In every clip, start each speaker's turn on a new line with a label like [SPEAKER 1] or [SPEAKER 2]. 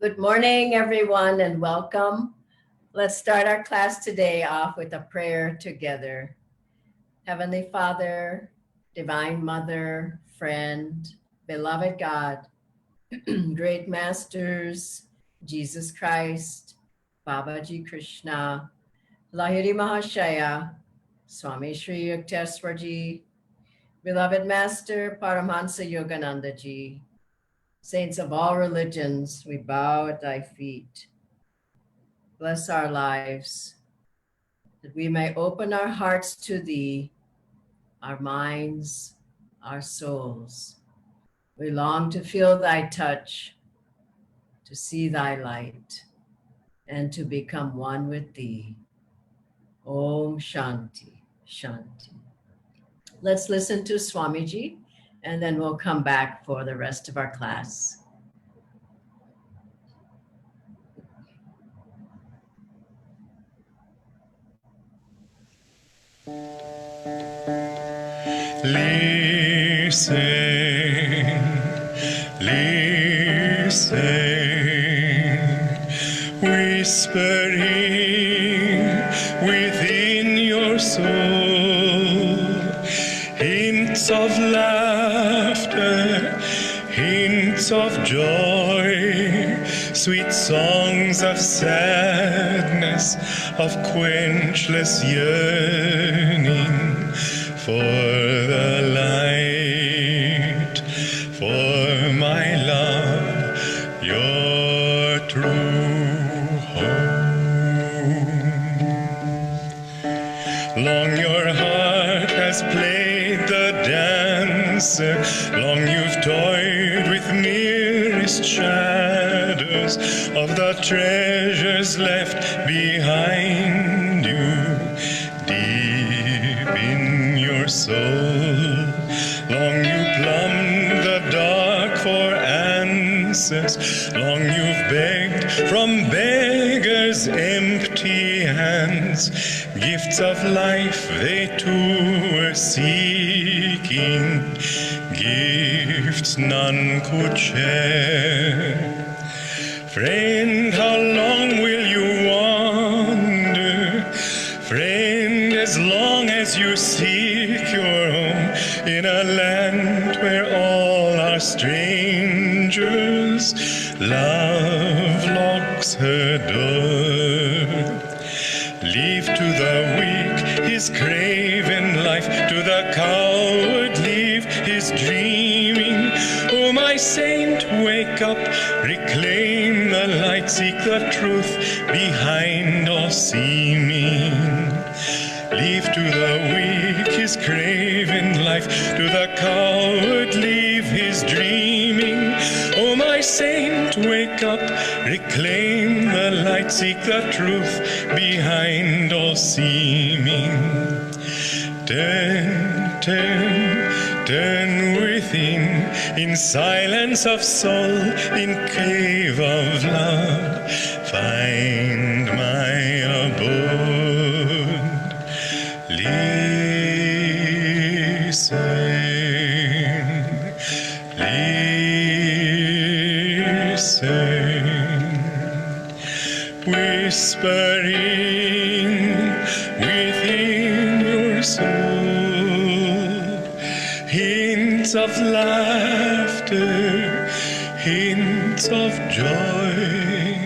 [SPEAKER 1] Good morning, everyone, and welcome. Let's start our class today off with a prayer together. Heavenly Father, Divine Mother, friend, beloved God, great masters, Jesus Christ, Babaji Krishna, Lahiri Mahashaya, Swami Shri Yukteswarji, beloved Master Paramahansa Yogananda Ji, saints of all religions, we bow at thy feet. Bless our lives, that we may open our hearts to thee, our minds, our souls. We long to feel thy touch, to see thy light, and to become one with thee. Om Shanti, Shanti. Let's listen to Swamiji, and then we'll come back for the rest of our class.
[SPEAKER 2] Listen, listen, whispering within your soul, hints of laughter, hints of joy, sweet songs of sadness, of quenchless yearning for the light, for my love, your true home. Long your heart has played the dancer, long you've toyed with merest shadows of the treasures left behind you, deep in your soul. Long you plumbed the dark for answers, long you've begged from beggars' empty hands, gifts of life they too were seeking, gifts none could share. Friend, how long will you wander? Friend, as long as you seek your home in a land where all are strangers, love locks her door. Leave to the weak his craven life, to the coward leave his dreaming. Oh, my saint, wake up, reclaim the light, seek the truth behind all seeming. Leave to the weak his craven life, to the coward leave his dreaming. Oh, my saint, wake up, reclaim the light, seek the truth behind all seeming. Turn, turn, turn within, in silence of soul, in cave of love, find my abode. Listen, listen, whispering within your soul, hints of laughter, hints of joy,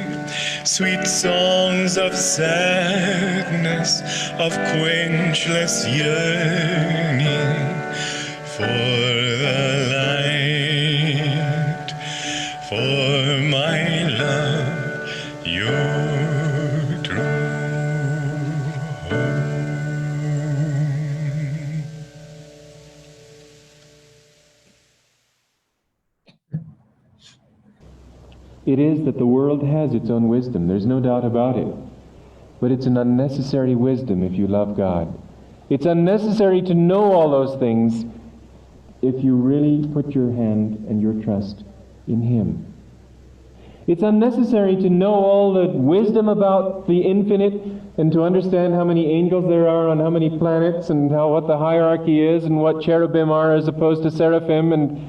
[SPEAKER 2] sweet songs of sadness, of quenchless yearning for the light, for my love, your true home.
[SPEAKER 3] It is that the world has its own wisdom, there's no doubt about it. But it's an unnecessary wisdom if you love God. It's unnecessary to know all those things if you really put your hand and your trust in Him. It's unnecessary to know all the wisdom about the infinite and to understand how many angels there are on how many planets and what the hierarchy is and what cherubim are as opposed to seraphim and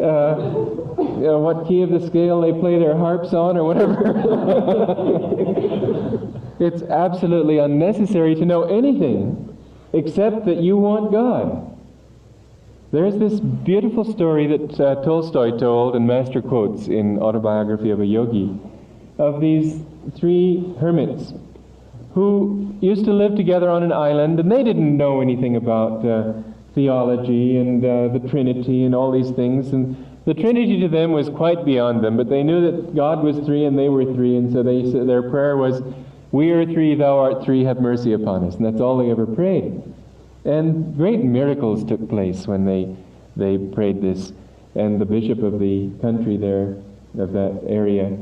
[SPEAKER 3] what key of the scale they play their harps on or whatever. It's absolutely unnecessary to know anything except that you want God. There's this beautiful story that Tolstoy told and Master quotes in Autobiography of a Yogi of these three hermits who used to live together on an island, and they didn't know anything about theology and the Trinity and all these things. And the Trinity to them was quite beyond them, but they knew that God was three and they were three, and so they said, their prayer was, "We are three, thou art three, have mercy upon us." And that's all they ever prayed. And great miracles took place when they prayed this. And the bishop of the country there, of that area,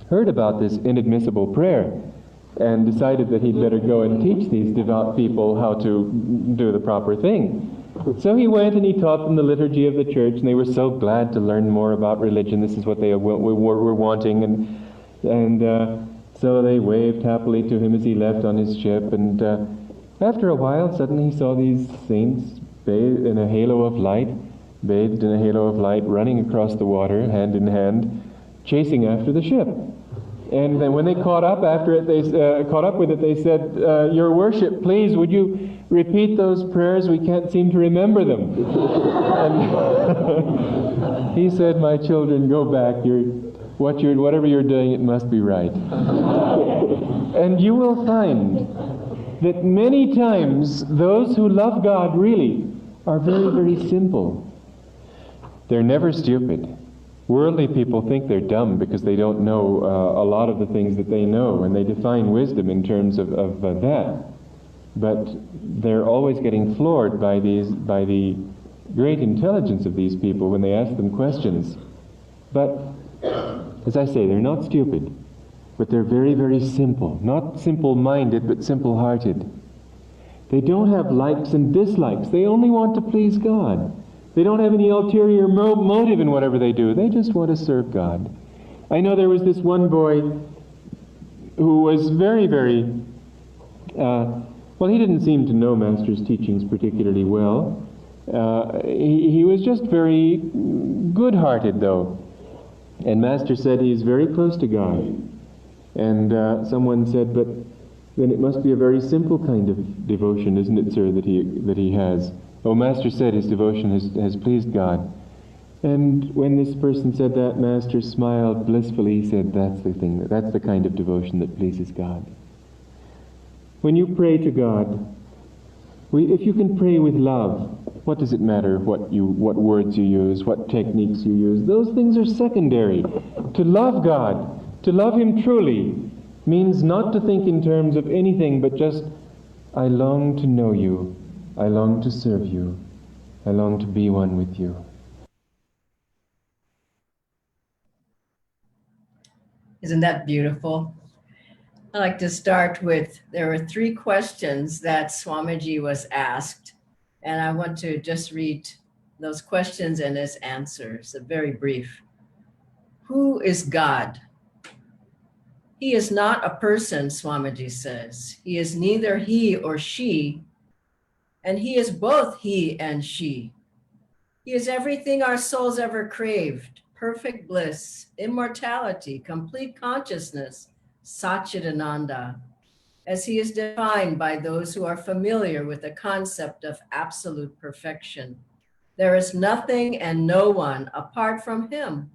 [SPEAKER 3] heard about this inadmissible prayer and decided that he'd better go and teach these devout people how to do the proper thing. So he went and he taught them the liturgy of the church, and they were so glad to learn more about religion. This is what they were wanting, and so they waved happily to him as he left on his ship. And after a while, suddenly he saw these saints bathed in a halo of light, running across the water, hand in hand, chasing after the ship. And then when they caught up with it, they said, "Your worship, please, would you repeat those prayers? We can't seem to remember them." And he said, "My children, go back. Whatever you're doing, it must be right." And you will find that many times those who love God really are very, very simple. They're never stupid. Worldly people think they're dumb because they don't know a lot of the things that they know, and they define wisdom in terms of that. But they're always getting floored by the great intelligence of these people when they ask them questions. But, as I say, they're not stupid, but they're very, very simple. Not simple-minded, but simple-hearted. They don't have likes and dislikes. They only want to please God. They don't have any ulterior motive in whatever they do. They just want to serve God. I know there was this one boy who was very, very, he didn't seem to know Master's teachings particularly well. He was just very good-hearted, though. And Master said he's very close to God. And someone said, "But then it must be a very simple kind of devotion, isn't it, sir, that he has?" "Oh, Master said his devotion has pleased God." And when this person said that, Master smiled blissfully. He said, "That's the thing. That's the kind of devotion that pleases God." When you pray to God, if you can pray with love, what does it matter what words you use, what techniques you use? Those things are secondary. To love God, to love Him truly, means not to think in terms of anything but just, "I long to know you. I long to serve you. I long to be one with you."
[SPEAKER 1] Isn't that beautiful? I'd like to start with, there were 3 questions that Swamiji was asked, and I want to just read those questions and his answers. They're very brief. Who is God? He is not a person, Swamiji says. He is neither he or she, and he is both he and she. He is everything our souls ever craved: perfect bliss, immortality, complete consciousness, Satchidananda, as he is defined by those who are familiar with the concept of absolute perfection. There is nothing and no one apart from him.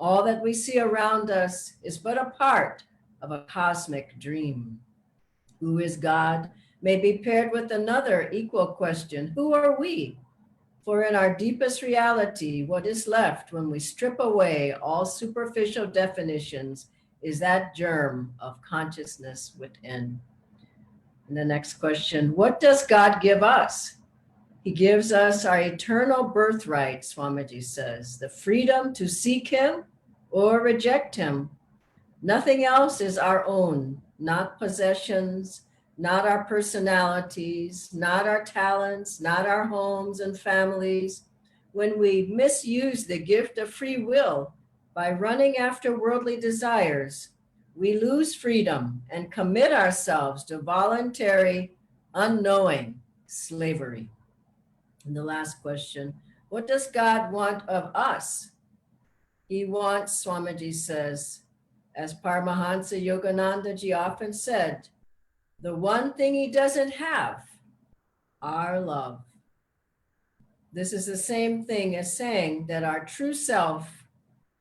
[SPEAKER 1] All that we see around us is but a part of a cosmic dream. Who is God may be paired with another equal question: who are we? For in our deepest reality, what is left when we strip away all superficial definitions is that germ of consciousness within. And the next question: what does God give us? He gives us our eternal birthright, Swamiji says, the freedom to seek him or reject him. Nothing else is our own, not possessions, not our personalities, not our talents, not our homes and families. When we misuse the gift of free will by running after worldly desires, we lose freedom and commit ourselves to voluntary, unknowing slavery. And the last question: What does God want of us? He wants, Swamiji says, as Paramahansa Yogananda Ji often said, the one thing he doesn't have, our love. This is the same thing as saying that our true self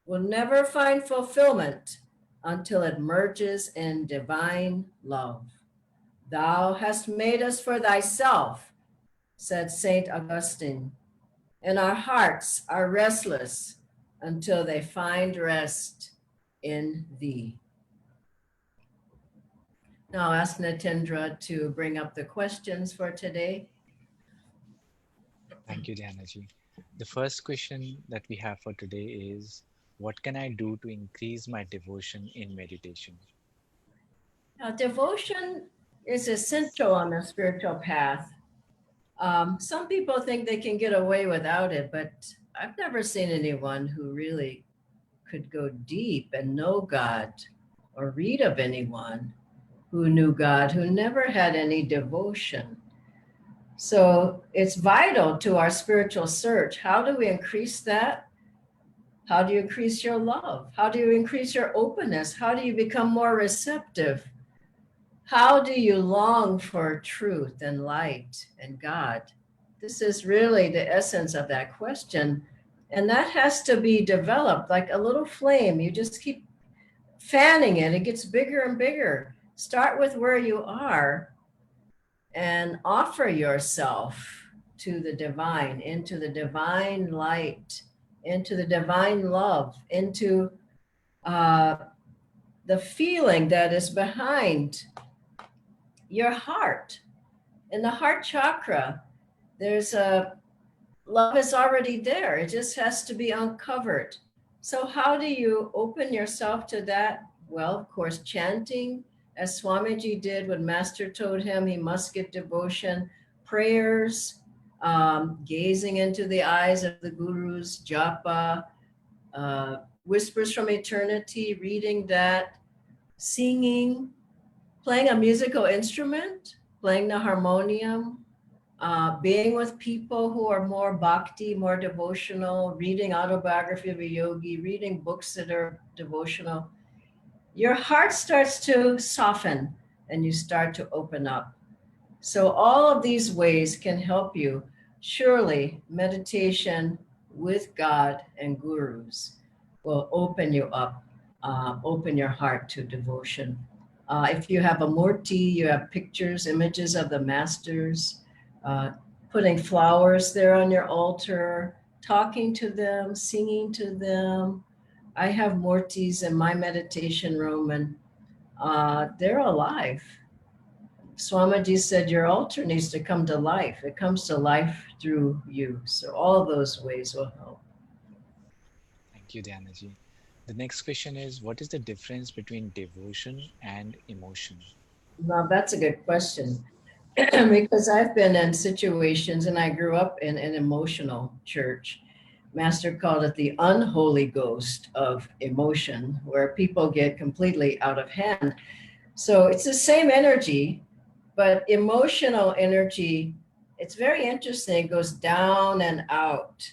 [SPEAKER 1] will never find fulfillment until it merges in divine love. Thou hast made us for thyself, said Saint Augustine, and our hearts are restless until they find rest in thee. Now I'll ask Natendra to bring up the questions for today.
[SPEAKER 4] Thank you, Dhyanaji. The first question that we have for today is, what can I do to increase my devotion in meditation?
[SPEAKER 1] Now, devotion is essential on the spiritual path. Some people think they can get away without it, but I've never seen anyone who really could go deep and know God or read of anyone who knew God, who never had any devotion. So it's vital to our spiritual search. How do we increase that? How do you increase your love? How do you increase your openness? How do you become more receptive? How do you long for truth and light and God? This is really the essence of that question. And that has to be developed like a little flame. You just keep fanning it. It gets bigger and bigger. Start with where you are and offer yourself to the divine, into the divine light, into the divine love, into the feeling that is behind your heart. In the heart chakra, there's a love is already there. It just has to be uncovered. So how do you open yourself to that? Well, of course, chanting, as Swamiji did when Master told him he must get devotion, prayers, gazing into the eyes of the gurus, japa, whispers from eternity, reading that, singing, playing a musical instrument, playing the harmonium, being with people who are more bhakti, more devotional, reading autobiography of a yogi, reading books that are devotional, your heart starts to soften and you start to open up. So all of these ways can help you. Surely meditation with God and gurus will open you up, open your heart to devotion. If you have a murti, you have pictures, images of the masters, putting flowers there on your altar, talking to them, singing to them. I have murtis in my meditation room and they're alive. Swamiji said your altar needs to come to life. It comes to life through you. So all those ways will help.
[SPEAKER 4] Thank you, Dhyanaji. The next question is, what is the difference between devotion and emotion?
[SPEAKER 1] Now that's a good question. Because I've been in situations and I grew up in an emotional church. Master called it the unholy ghost of emotion, where people get completely out of hand. So it's the same energy, but emotional energy, it's very interesting. It goes down and out.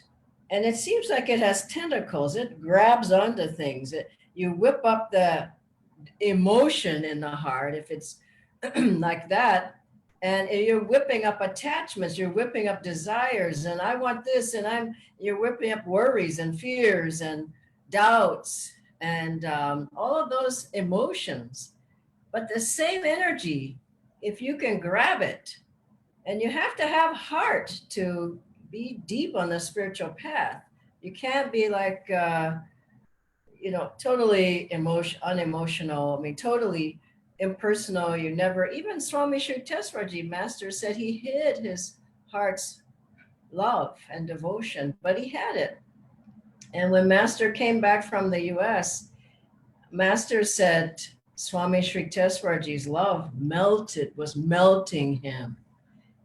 [SPEAKER 1] And it seems like it has tentacles. It grabs onto things. You whip up the emotion in the heart, if it's like that, and you're whipping up attachments, you're whipping up desires, and I want this, and you're whipping up worries and fears and doubts and all of those emotions. But the same energy, if you can grab it, and you have to have heart to be deep on the spiritual path. You can't be like, totally unemotional. I mean, totally impersonal. You never, even Swami Sri Teswarji, Master said he hid his heart's love and devotion, but he had it. And when Master came back from the US, Master said Swami Sri Teswarji's love was melting him.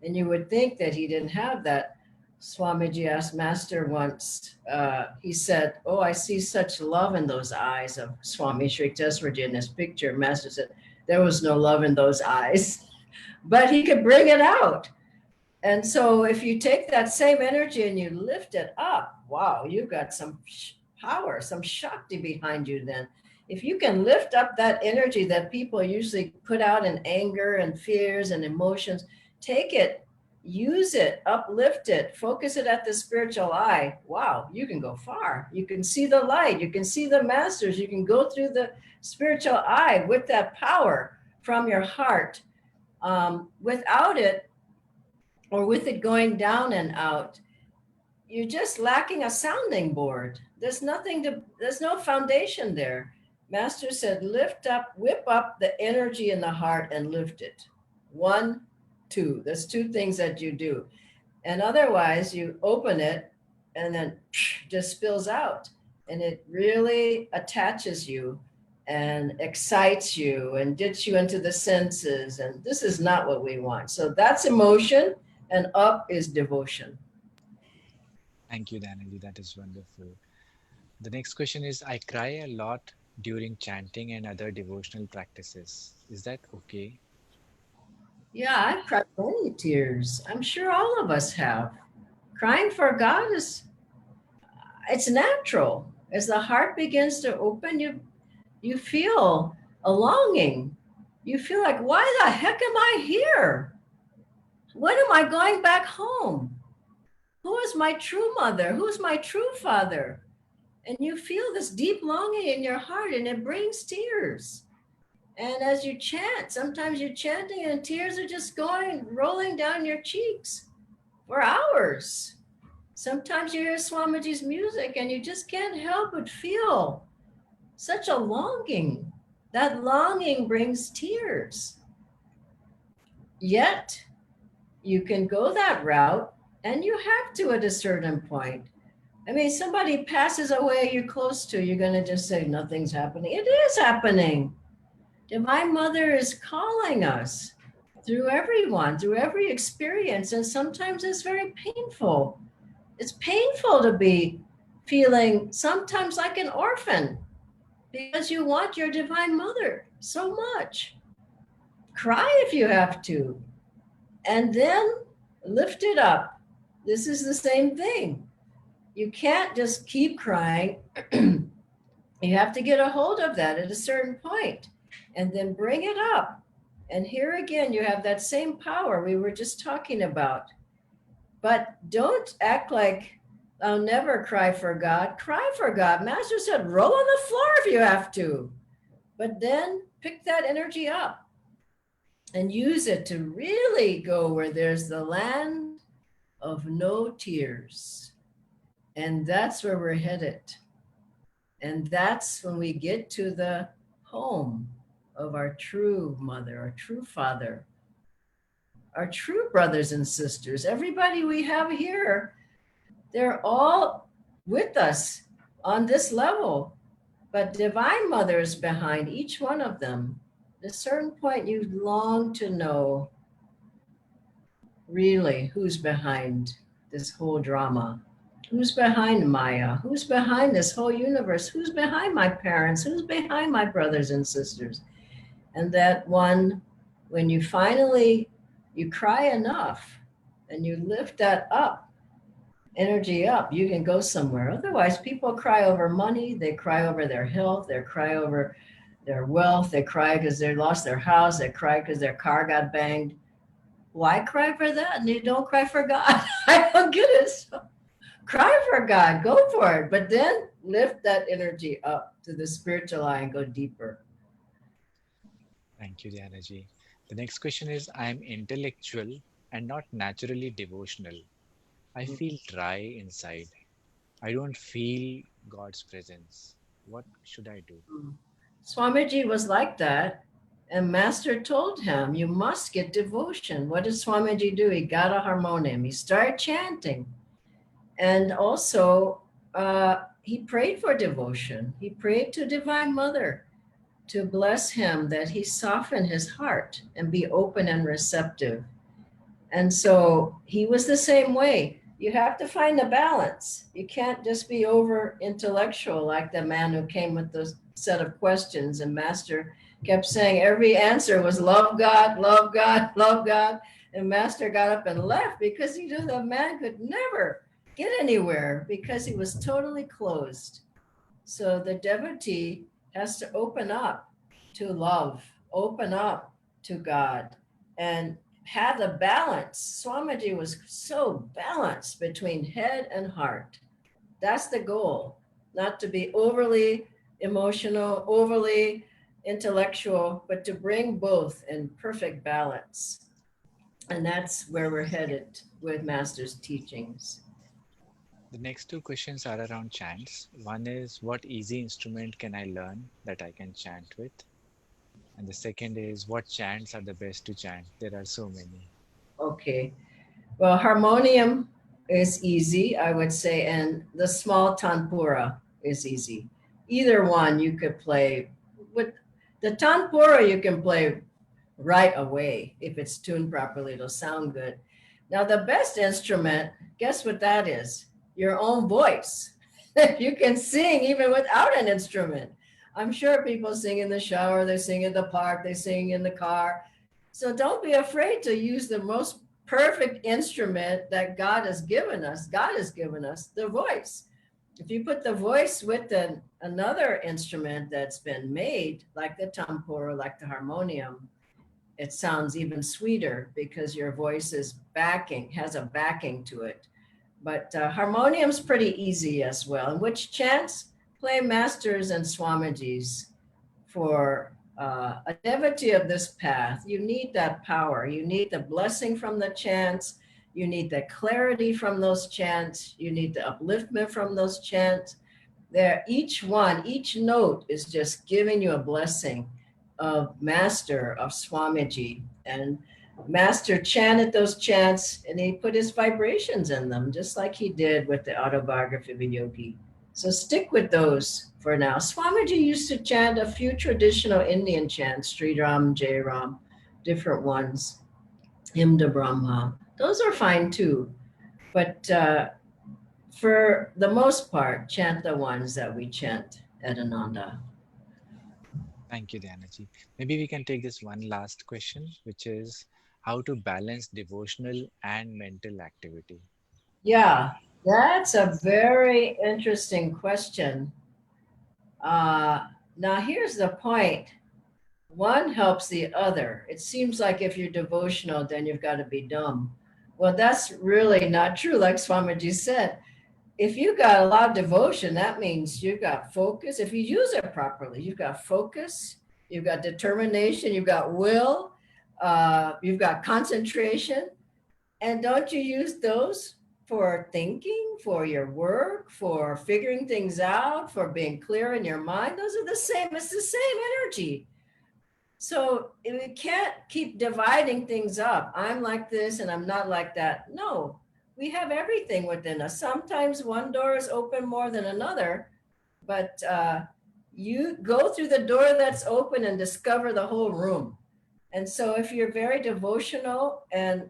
[SPEAKER 1] And you would think that he didn't have that. Swamiji asked Master once, he said, "Oh, I see such love in those eyes of Swami Sri Teswarji in this picture." Master said, "There was no love in those eyes," but he could bring it out. And so if you take that same energy and you lift it up, wow, you've got some power, some Shakti behind you then. If you can lift up that energy that people usually put out in anger and fears and emotions, take it, use it, uplift it, focus it at the spiritual eye. Wow, you can go far. You can see the light. You can see the masters. You can go through the spiritual eye with that power from your heart. Without it, or with it going down and out, you're just lacking a sounding board. There's no foundation there. Master said, lift up, whip up the energy in the heart and lift it. 1, 2. There's 2 things that you do. And otherwise you open it and then just spills out. And it really attaches you and excites you and gets you into the senses. And this is not what we want. So that's emotion, and up is devotion.
[SPEAKER 4] Thank you, Danaji. That is wonderful. The next question is, I cry a lot during chanting and other devotional practices. Is that okay?
[SPEAKER 1] Yeah, I've cried many tears. I'm sure all of us have. Crying for God it's natural. As the heart begins to open, you feel a longing. You feel like, why the heck am I here? When am I going back home? Who is my true mother? Who's my true father? And you feel this deep longing in your heart, and it brings tears. And as you chant, sometimes you're chanting and tears are just rolling down your cheeks for hours. Sometimes you hear Swamiji's music and you just can't help but feel such a longing. That longing brings tears. Yet, you can go that route, and you have to at a certain point. I mean, somebody passes away you're close to, you're going to just say, nothing's happening. It is happening. Divine Mother is calling us through everyone, through every experience. And sometimes it's very painful. It's painful to be feeling sometimes like an orphan because you want your Divine Mother so much. Cry if you have to, and then lift it up. This is the same thing. You can't just keep crying. You have to get a hold of that at a certain point and then bring it up. And here again, you have that same power we were just talking about. But don't act like I'll never cry for God. Cry for God. Master said, roll on the floor if you have to. But then pick that energy up and use it to really go where there's the land of no tears. And that's where we're headed. And that's when we get to the home of our true mother, our true father, our true brothers and sisters. Everybody we have here, they're all with us on this level. But Divine Mother is behind each one of them. At a certain point, you long to know really who's behind this whole drama. Who's behind Maya? Who's behind this whole universe? Who's behind my parents? Who's behind my brothers and sisters? And that one, when you finally, you cry enough and you lift that up, energy up, you can go somewhere. Otherwise, people cry over money. They cry over their health. They cry over their wealth. They cry because they lost their house. They cry because their car got banged. Why cry for that? And you don't cry for God. I don't get it. So, cry for God, go for it, but then lift that energy up to the spiritual eye and go deeper.
[SPEAKER 4] Thank you, Dhyanaji. The next question is, I am intellectual and not naturally devotional. I feel dry inside. I don't feel God's presence. What should I do?
[SPEAKER 1] Swamiji was like that, and Master told him, you must get devotion. What did Swamiji do? He got a harmonium. He started chanting. And also, he prayed for devotion. He prayed to Divine Mother to bless him, that he soften his heart and be open and receptive. And so he was the same way. You have to find a balance. You can't just be over intellectual like the man who came with the set of questions, and Master kept saying every answer was love God, love God, love God. And Master got up and left because he knew the man could never get anywhere because he was totally closed. So the devotee has to open up to love, open up to God, and have the balance. Swamiji was so balanced between head and heart. That's the goal, not to be overly emotional, overly intellectual, but to bring both in perfect balance. And that's where we're headed with Master's teachings.
[SPEAKER 4] The next two questions are around chants. One is, what easy instrument can I learn that I can chant with? And the second is, what chants are the best to chant? There are so many.
[SPEAKER 1] Okay. Well, harmonium is easy, I would say, and the small tanpura is easy. Either one you could play. With the tanpura, you can play right away. If it's tuned properly, it'll sound good. Now, the best instrument, guess what that is? Your own voice. You can sing even without an instrument. I'm sure people sing in the shower, they sing in the park, they sing in the car. So don't be afraid to use the most perfect instrument that God has given us. God has given us the voice. If you put the voice with another instrument that's been made, like the tampura, like the harmonium, it sounds even sweeter because your voice is backing, has a backing to it. But harmonium's pretty easy as well. And which chants? Play masters and swamijis. For a devotee of this path, you need that power. You need the blessing from the chants. You need the clarity from those chants. You need the upliftment from those chants. There, each one, each note is just giving you a blessing of Master, of Swamiji. And Master chanted those chants and he put his vibrations in them, just like he did with the autobiography of a yogi. So stick with those for now. Swamiji used to chant a few traditional Indian chants, Sri Ram, Jai Ram, different ones, Himda Brahma. Those are fine too. But for the most part, chant the ones that we chant at Ananda.
[SPEAKER 4] Thank you, Dhyanaji. Maybe we can take this one last question, which is how to balance devotional and mental activity.
[SPEAKER 1] Yeah, that's a very interesting question. Now, here's the point. One helps the other. It seems like if you're devotional, then you've got to be dumb. Well, that's really not true. Like Swamiji said, if you got a lot of devotion, that means you've got focus. If you use it properly, you've got focus, you've got determination, you've got will, you've got concentration. And don't you use those for thinking, for your work, for figuring things out, for being clear in your mind? Those are the same. It's the same energy. So we can't keep dividing things up. I'm like this and I'm not like that. No, we have everything within us. Sometimes one door is open more than another, but you go through the door that's open and discover the whole room. And so if you're very devotional and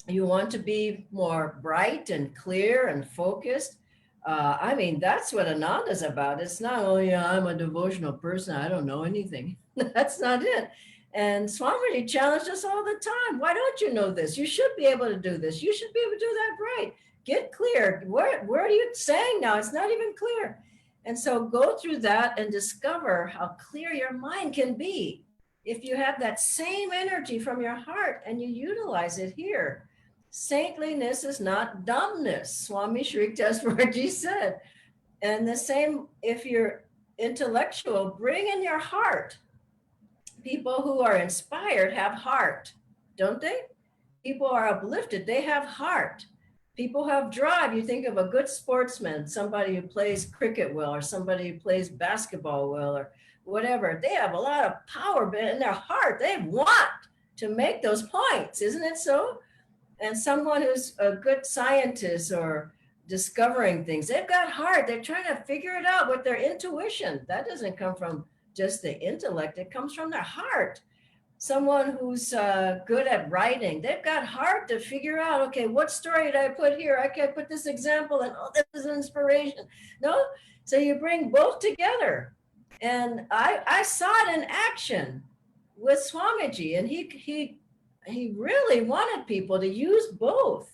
[SPEAKER 1] you want to be more bright and clear and focused, I mean, that's what Ananda's about. It's not, oh yeah, I'm a devotional person, I don't know anything. That's not it. And Swamiji challenged us all the time. Why don't you know this? You should be able to do this. You should be able to do that right. Get clear. What are you saying now? It's not even clear. And so go through that and discover how clear your mind can be if you have that same energy from your heart and you utilize it here. Saintliness is not dumbness, Swami Shri Teswarji said. And the same, if you're intellectual, bring in your heart. People who are inspired have heart, don't they? People are uplifted, they have heart. People have drive. You think of a good sportsman, somebody who plays cricket well, or somebody who plays basketball well, or whatever. They have a lot of power in their heart. They want to make those points, isn't it so? And someone who's a good scientist or discovering things, they've got heart. They're trying to figure it out with their intuition. That doesn't come from just the intellect. It comes from their heart. Someone who's good at writing, they've got heart to figure out, okay, what story did I put here? I can put this example and oh, this is inspiration. No? So you bring both together. And I saw it in action with Swamiji, and he he really wanted people to use both.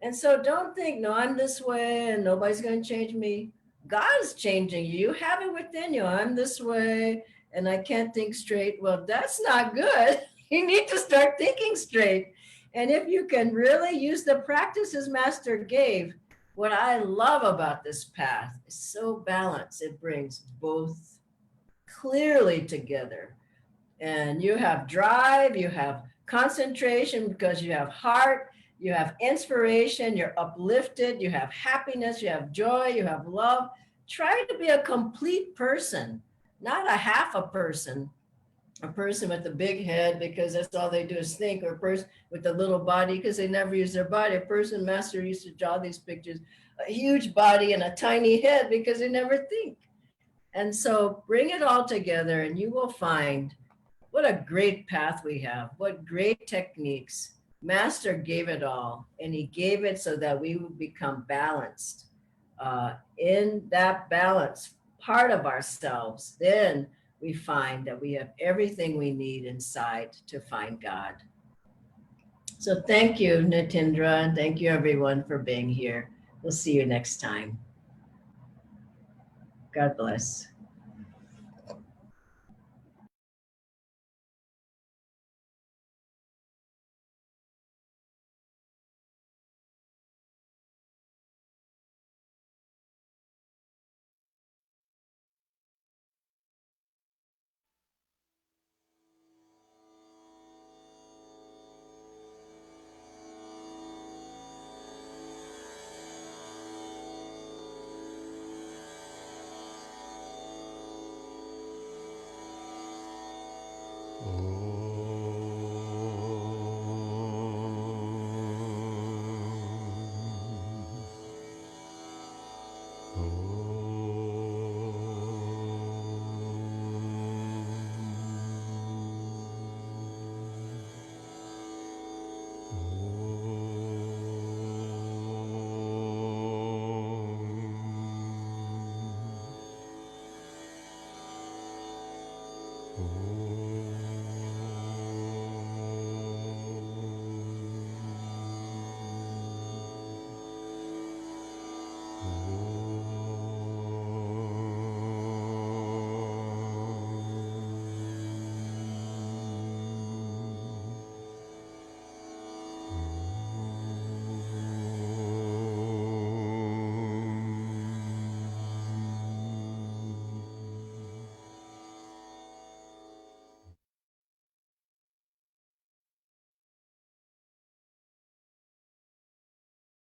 [SPEAKER 1] And so don't think, no, I'm this way and nobody's going to change me. God's changing you. You have it within you. I'm this way and I can't think straight. Well, that's not good. You need to start thinking straight. And if you can really use the practices Master gave, what I love about this path is so balanced. It brings both clearly together. And you have drive, you have concentration because you have heart, you have inspiration, you're uplifted, you have happiness, you have joy, you have love. Try to be a complete person, not a half a person with a big head because that's all they do is think, or a person with a little body because they never use their body. A person, Master used to draw these pictures, a huge body and a tiny head because they never think. And so bring it all together and you will find what a great path we have, what great techniques. Master gave it all, and he gave it so that we would become balanced. In that balance part of ourselves, then we find that we have everything we need inside to find God. So thank you, Nitindra, and thank you everyone for being here. We'll see you next time. God bless.